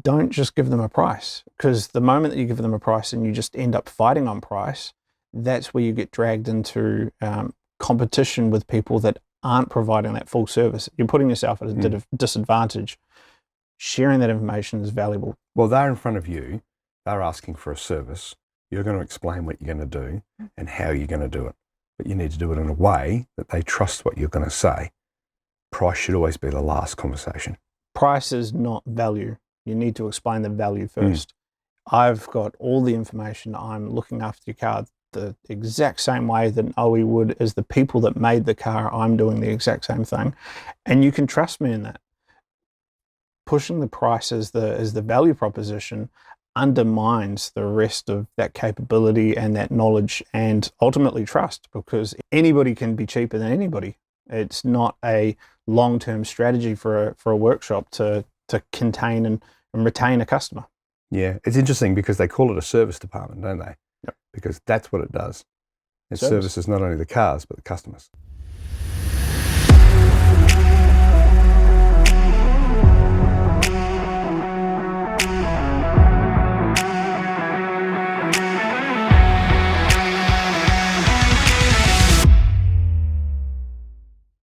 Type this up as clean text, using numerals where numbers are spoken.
don't just give them a price, because the moment that you give them a price and you just end up fighting on price, that's where you get dragged into competition with people that aren't providing that full service. You're putting yourself at a disadvantage. Sharing that information is valuable. Well, they're in front of you. They're asking for a service. You're going to explain what you're going to do and how you're going to do it. But you need to do it in a way that they trust what you're going to say. Price should always be the last conversation. Price is not value. You need to explain the value first. I've got all the information. I'm looking after your car the exact same way that an OE would as the people that made the car. I'm doing the exact same thing. And you can trust me in that. Pushing the price as the value proposition undermines the rest of that capability and that knowledge and ultimately trust, because anybody can be cheaper than anybody. It's not a long-term strategy for a workshop to contain and retain a customer. Yeah, it's interesting because they call it a service department, don't they? Yep. Because that's what it does. It Service. services not only the cars, but the customers.